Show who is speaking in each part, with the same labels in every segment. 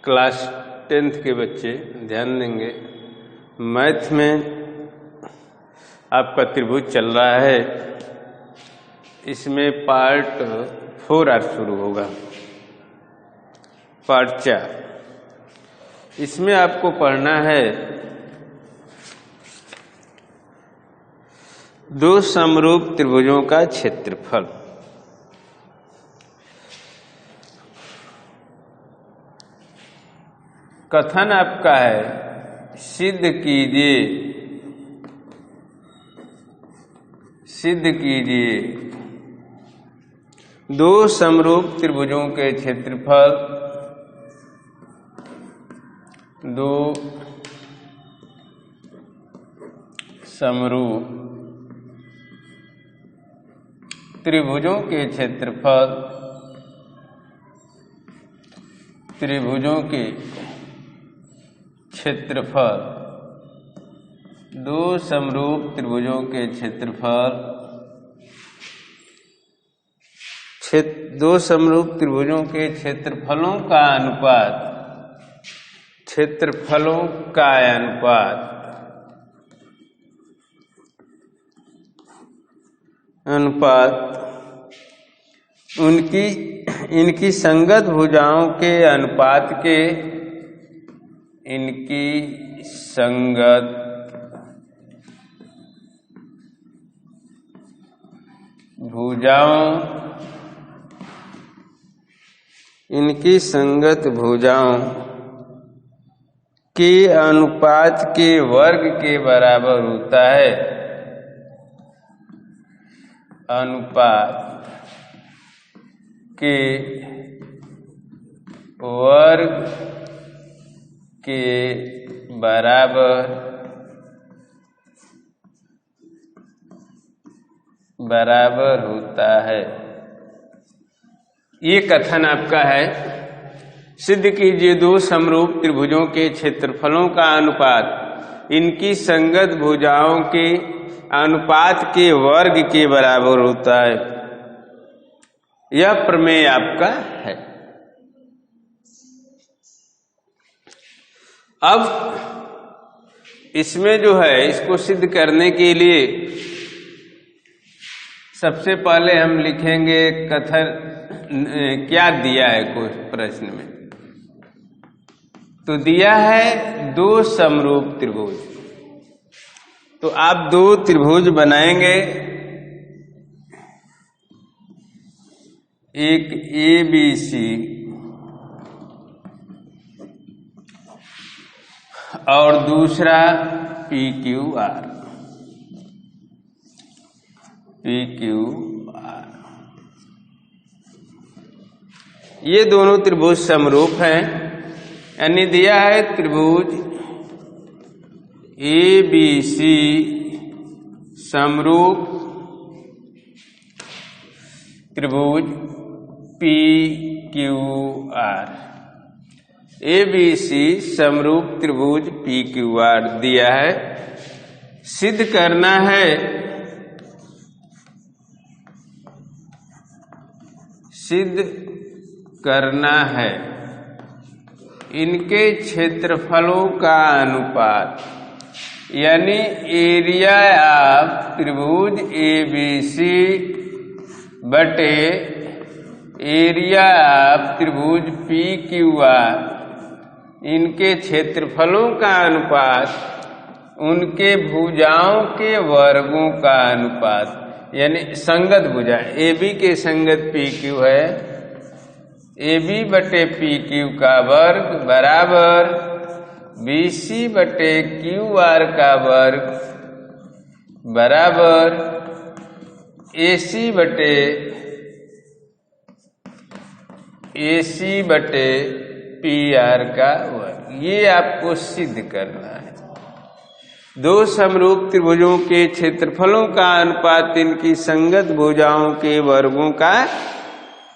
Speaker 1: Class 10th के बच्चे ध्यान देंगे। मैथ में आपका त्रिभुज चल रहा है, इसमें पार्ट 4 आज शुरू होगा, पार्ट 4। इसमें आपको पढ़ना है दो समरूप त्रिभुजों का क्षेत्रफल। कथन आपका है सिद्ध कीजिए दो समरूप त्रिभुजों के क्षेत्रफल, दो समरूप त्रिभुजों के क्षेत्रफल, दो समरूप त्रिभुजों के क्षेत्रफल, दो समरूप त्रिभुजों के क्षेत्रफलों का अनुपात इनकी संगत भुजाओं के अनुपात के, इनकी संगत भुजाओं के अनुपात के वर्ग के बराबर होता है। अनुपात के वर्ग के बराबर होता है। ये कथन आपका है सिद्ध कीजिए दो समरूप त्रिभुजों के क्षेत्रफलों का अनुपात इनकी संगत भुजाओं के अनुपात के वर्ग के बराबर होता है। यह प्रमेय आपका है। अब इसमें जो है, इसको सिद्ध करने के लिए सबसे पहले हम लिखेंगे कथन क्या दिया है कोई प्रश्न में। तो दिया है दो समरूप त्रिभुज, तो आप दो त्रिभुज बनाएंगे, एक ABC और दूसरा PQR। ये दोनों त्रिभुज समरूप हैं, यानी दिया है त्रिभुज ABC समरूप त्रिभुज PQR। ABC समरूप त्रिभुज PQR दिया है। सिद्ध करना है इनके क्षेत्रफलों का अनुपात, यानी एरिया ऑफ त्रिभुज ABC बटे एरिया ऑफ त्रिभुज PQR, इनके क्षेत्रफलों का अनुपात उनके भुजाओं के वर्गों का अनुपात, यानी संगत भुजा AB के संगत PQ है, AB बटे PQ का वर्ग बराबर BC बटे QR का वर्ग बराबर AC बटे PR का वर्ग। ये आपको सिद्ध करना है। दो समरूप त्रिभुजों के क्षेत्रफलों का अनुपात इनकी संगत भुजाओं के वर्गों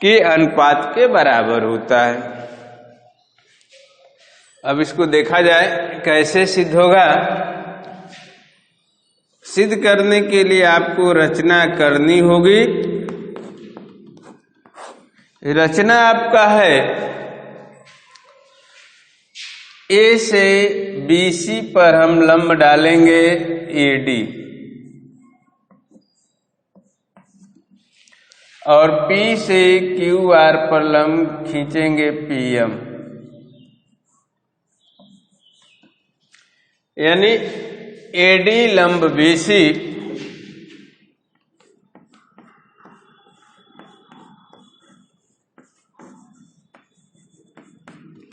Speaker 1: के अनुपात के बराबर होता है। अब इसको देखा जाए कैसे सिद्ध होगा। सिद्ध करने के लिए आपको रचना करनी होगी। रचना आपका है ए से BC पर हम लंब डालेंगे AD और P से QR पर लंब खींचेंगे PM, यानी AD लंब BC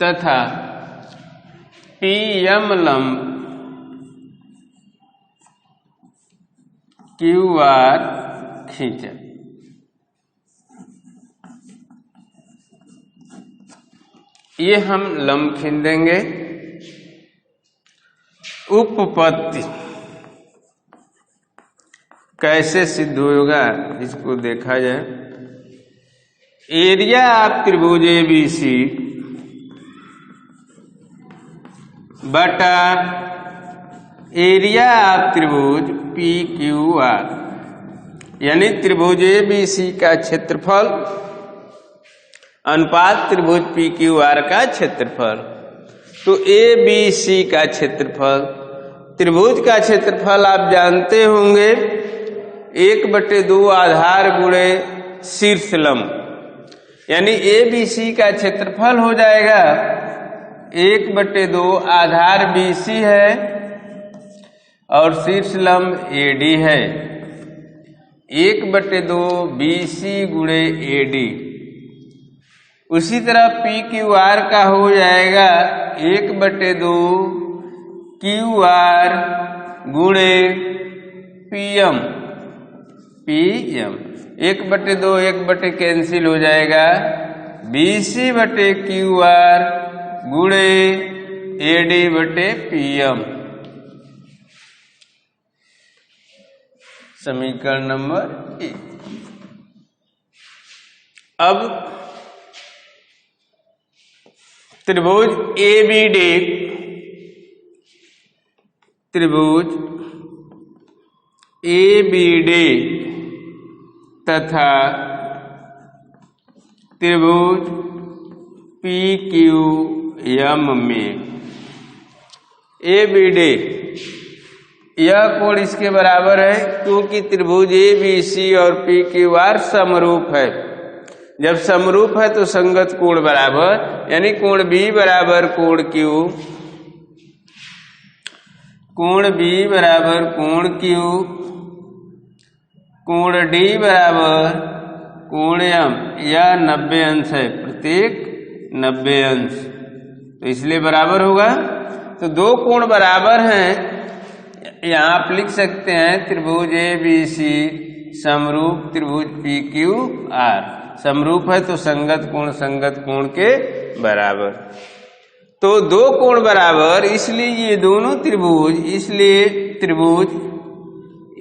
Speaker 1: तथा PM लंब QR खींचे। ये हम लंब खींच देंगे। उपपत्ति कैसे सिद्ध होगा इसको देखा जाए। एरिया ऑफ त्रिभुज ABC बटा एरिया ऑफ त्रिभुज PQR, यानी त्रिभुज ABC का क्षेत्रफल अनुपात त्रिभुज PQR का क्षेत्रफल। तो ABC का क्षेत्रफल, त्रिभुज का क्षेत्रफल आप जानते होंगे 1/2 आधार गुणे शीर्ष लंब, यानी ABC का क्षेत्रफल हो जाएगा 1/2 आधार BC है और शीर्ष लंब AD है, 1/2 BC गुणे AD। उसी तरह PQR का हो जाएगा 1/2 QR गुणे PM, 1/2 1 कैंसिल हो जाएगा, BC/QR गुणे AD/PM। समीकरण नंबर 1। अब त्रिभुज ABD, त्रिभुज ABD तथा त्रिभुज PQM में ABD यह कोण इसके बराबर है, क्योंकि त्रिभुज ABC और PQR समरूप है। जब समरूप है तो संगत कोण बराबर, यानी कोण B बराबर कोण Q, कोण B बराबर कोण Q, कोण D बराबर कोण M। यह 90 अंश है, प्रत्येक 90 अंश, तो इसलिए बराबर होगा। तो दो कोण बराबर हैं, यहाँ आप लिख सकते हैं त्रिभुज ABC समरूप त्रिभुज PQR। समरूप है तो संगत कोण के बराबर। तो दो कोण बराबर, इसलिए ये दोनों त्रिभुज, इसलिए त्रिभुज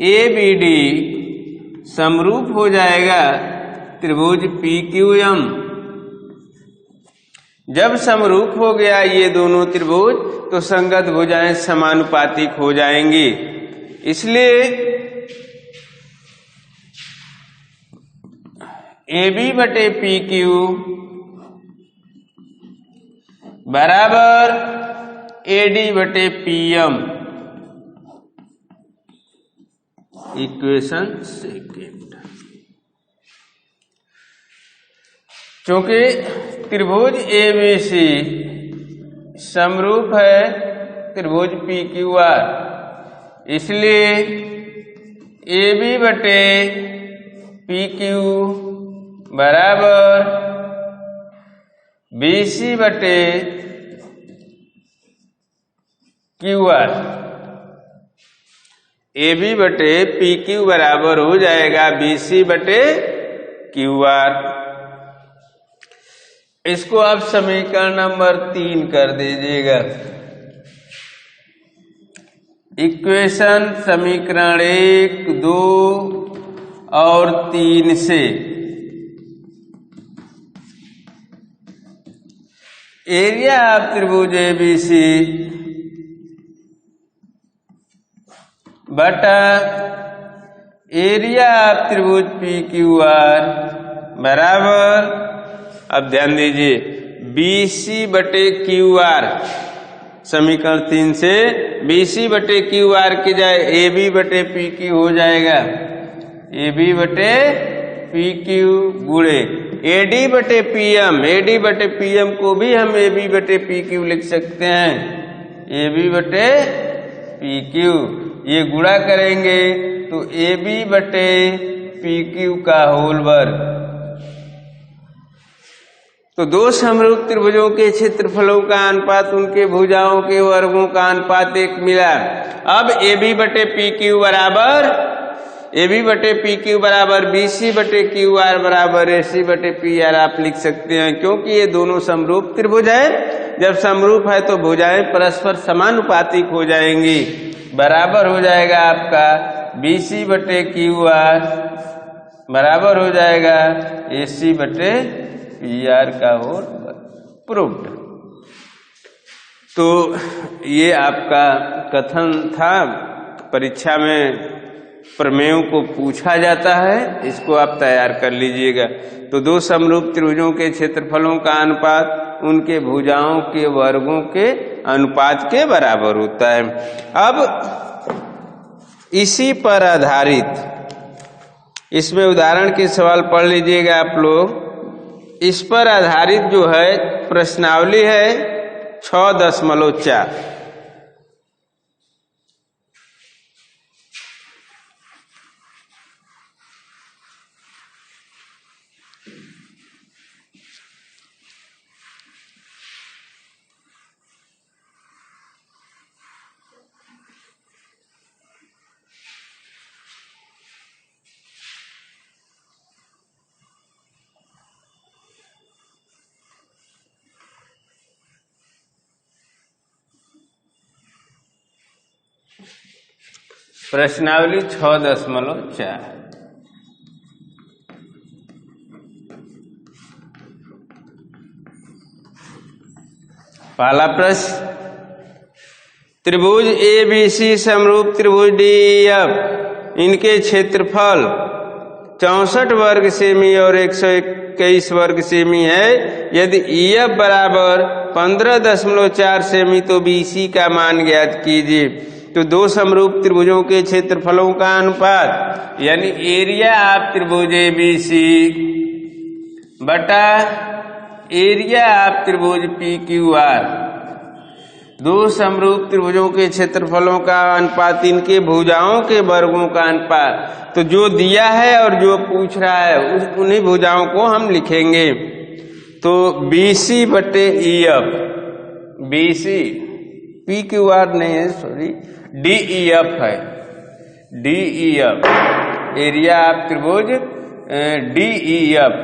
Speaker 1: ABD समरूप हो जाएगा त्रिभुज PQM। जब समरूप हो गया ये दोनों त्रिभुज तो संगत भुजाएं समानुपातिक हो जाएंगी। इसलिए AB/PQ बराबर AD/PM। Equation second. चूंकि त्रिभुज ABC समरूप है त्रिभुज PQR, इसलिए AB/PQ बराबर BC/QR। AB/PQ बराबर हो जाएगा BC/QR। इसको आप समीकरण नंबर 3 कर दीजिएगा। इक्वेशन समीकरण 1, 2 और 3 से एरिया ऑफ त्रिभुज ABC बटा एरिया ऑफ त्रिभुज PQR बराबर, अब ध्यान दीजिए, BC/QR, समीकरण 3 से BC बटे QR की जाए AB बटे PQ हो जाएगा, AB बटे PQ गुणे AD बटे PM, AD बटे PM को भी हम AB बटे PQ लिख सकते हैं, AB बटे PQ। ये गुणा करेंगे तो AB बटे PQ का होल वर्ग। तो दो समरूप त्रिभुजों के क्षेत्रफलों का अनुपात उनके भुजाओं के वर्गों का अनुपात 1 मिला। अब AB बटे PQ बराबर BC बटे QR बराबर AC बटे PR आप लिख सकते हैं, क्योंकि ये दोनों समरूप त्रिभुज है। जब समरूप है तो भुजाएं परस्पर समानुपातिक हो जाएंगी, बराबर हो जाएगा आपका BC बटे QR बराबर हो जाएगा AC बटे PR का होल प्रूव्ड। तो ये आपका कथन था, परीक्षा में प्रमेयों को पूछा जाता है, इसको आप तैयार कर लीजिएगा। तो दो समरूप त्रिभुजों के क्षेत्रफलों का अनुपात उनके भुजाओं के वर्गों के अनुपात के बराबर होता है। अब इसी पर आधारित इसमें उदाहरण के सवाल पढ़ लीजिएगा आप लोग। इस पर आधारित जो है प्रश्नावली है 6.4। प्रश्नावली 6.4। पहला प्रश्न, त्रिभुज ABC समरूप त्रिभुज DEF इनके क्षेत्रफल 64 वर्ग सेमी और 121 वर्ग सेमी है। यदि EF बराबर 15.4 सेमी तो BC का मान ज्ञात कीजिए। तो दो समरूप त्रिभुजों के क्षेत्रफलों का अनुपात यानी एरिया ऑफ त्रिभुज ABC बटा एरिया ऑफ त्रिभुज PQR, दो समरूप त्रिभुजों के क्षेत्रफलों का अनुपात इनके भुजाओं के वर्गों का अनुपात। तो जो दिया है और जो पूछ रहा है उन्हीं भुजाओं को हम लिखेंगे। तो BC बटे EF, BC PQR नहीं है, सॉरी DEF है, DEF एरिया ऑफ त्रिभुज DEF।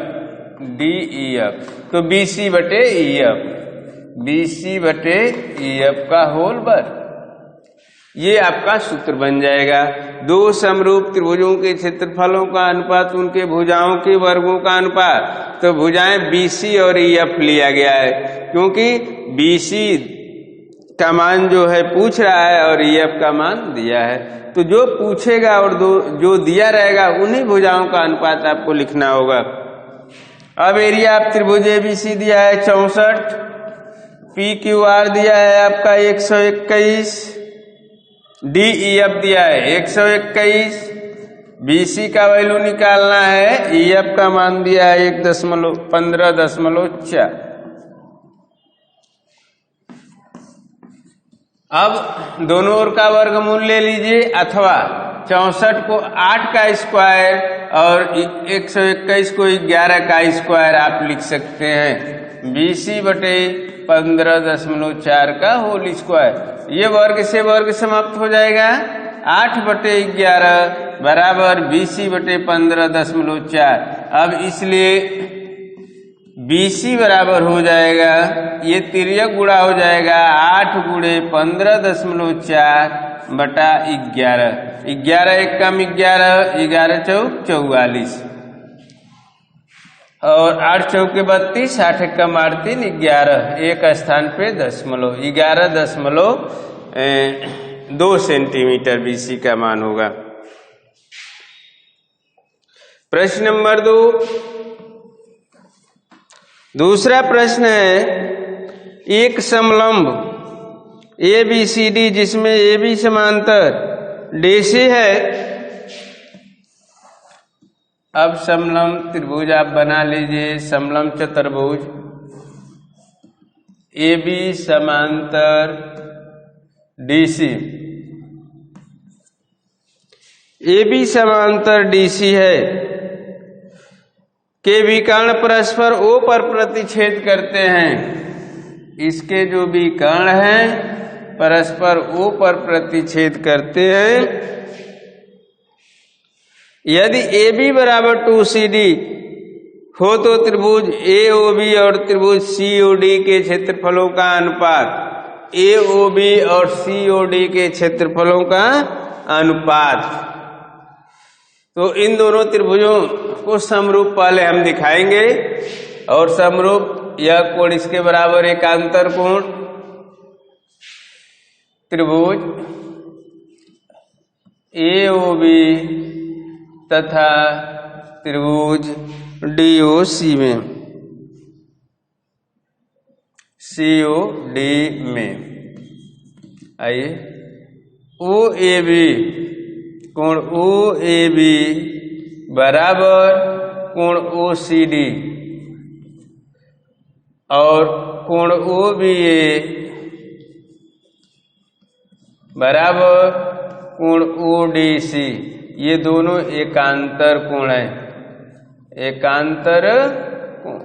Speaker 1: तो BC बटे EF, BC बटे EF का होल वर्ग, ये आपका सूत्र बन जाएगा। दो समरूप त्रिभुजों के क्षेत्रफलों का अनुपात उनके भुजाओं के वर्गों का अनुपात। तो भुजाएं BC और EF लिया गया है, क्योंकि BC का मान जो है पूछ रहा है और EF का मान दिया है। तो जो पूछेगा और जो दिया रहेगा उन्हीं भुजाओं का अनुपात आपको लिखना होगा। अब एरिया ऑफ त्रिभुज ABC दिया है 64, PQR दिया है आपका 121, DEF दिया है 121, BC का वैल्यू निकालना है, EF का मान दिया है 15.4। अब दोनों ओर का वर्गमूल ले लीजिए, अथवा 64 को 8 का स्क्वायर और 121 को 11 का स्क्वायर आप लिख सकते हैं। BC बटे 15.4 का होल स्क्वायर। ये वर्ग से वर्ग समाप्त हो जाएगा। 8 बटे 11 बराबर BC बटे 15.4। अब इसलिए BC बराबर हो जाएगा, ये तिर्यक गुणा हो जाएगा 8 गुणे 15.4 बटा 11। 11 एक कम 11, 11 चौक 44 और 8 चौके 32, 8 एक कम 8 3 11, एक स्थान पे दशमलव 11.2 सेंटीमीटर BC का मान होगा। प्रश्न नंबर 2, दूसरा प्रश्न है, एक समलंब ए बी सी डी, जिसमें ए बी समांतर डी सी है। अब समलंब त्रिभुज आप बना लीजिए, समलंब चतुर्भुज ए बी समांतर डी सी। ए बी समांतर डी सी है के विकर्ण परस्पर ओ पर प्रतिच्छेद करते हैं। इसके जो विकर्ण हैं परस्पर ओ पर प्रतिच्छेद करते हैं। यदि ए बी बराबर 2CD हो तो त्रिभुज ए ओ बी और त्रिभुज सी ओ डी के क्षेत्रफलों का अनुपात ए ओ बी और सी ओ डी के क्षेत्रफलों का अनुपात। तो इन दोनों त्रिभुजों को समरूप पहले हम दिखाएंगे, और समरूप यह कोण इसके बराबर एकांतर कोण त्रिभुज ए ओ बी तथा त्रिभुज डी ओ सी में, सी ओ डी में। आइए, ओ ए बी, कोण ओ ए बी बराबर कोण ओ सी डी और कोण ओ बी ए बराबर कोण ओ डी सी। ये दोनों एकांतर कोण है, एकांतर कोण,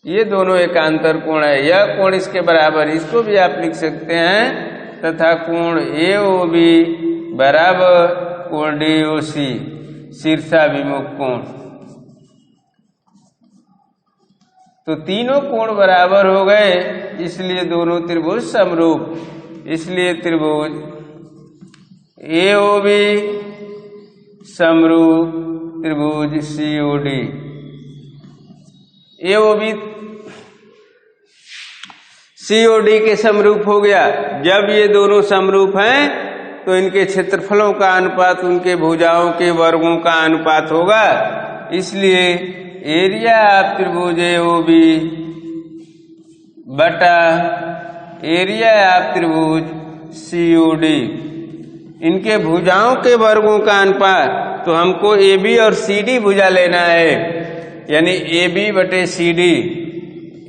Speaker 1: ये दोनों एकांतर कोण है। यह कोण इसके बराबर, इसको भी आप लिख सकते हैं, तथा कोण ए ओ बी बराबर कोण डी ओ सी, शीर्षाभिमुख कोण। तो तीनों कोण बराबर हो गए, इसलिए दोनों त्रिभुज समरूप। इसलिए त्रिभुज ए ओ बी समरूप त्रिभुज C O D. A O B C O D के समरूप हो गया। जब ये दोनों समरूप हैं तो इनके क्षेत्रफलों का अनुपात उनके भुजाओं के वर्गों का अनुपात होगा। इसलिए एरिया ऑफ त्रिभुज ए ओ बी बटा एरिया ऑफ त्रिभुज सी ओ डी, इनके भुजाओं के वर्गों का अनुपात। तो हमको ए बी और सी डी भुजा लेना है, यानी ए बी बटे सी डी,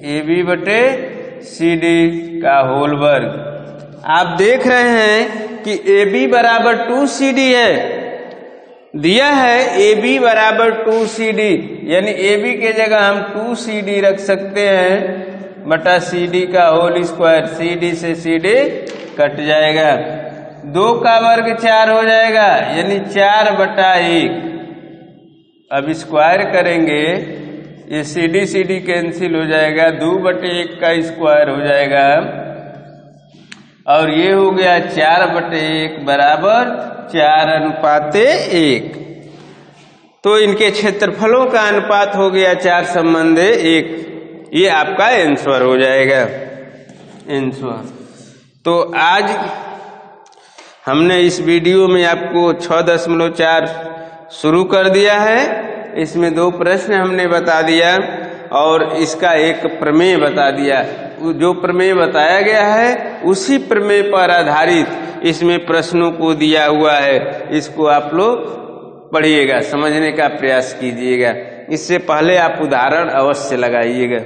Speaker 1: ए बी बटे सी डी का होल वर्ग। आप देख रहे हैं कि ए बी बराबर 2CD है, दिया है ए बी बराबर 2CD, यानी ए बी के जगह हम 2CD रख सकते हैं बटा सी डी का होल स्क्वायर। सी डी से सी डी कट जाएगा, 2 का वर्ग 4 हो जाएगा, यानी 4 बटा 1। अब स्क्वायर करेंगे, ये सी डी कैंसिल हो जाएगा, 2 बटे 1 का स्क्वायर हो जाएगा, और ये हो गया 4 बटे 1 बराबर 4:1। तो इनके क्षेत्रफलों का अनुपात हो गया 4:1। ये आपका आंसर हो जाएगा, आंसर। तो आज हमने इस वीडियो में आपको 6.4 शुरू कर दिया है। इसमें 2 प्रश्न हमने बता दिया और इसका एक प्रमेय बता दिया। जो प्रमेय बताया गया है उसी प्रमेय पर आधारित इसमें प्रश्नों को दिया हुआ है। इसको आप लोग पढ़िएगा, समझने का प्रयास कीजिएगा। इससे पहले आप उदाहरण अवश्य लगाइएगा।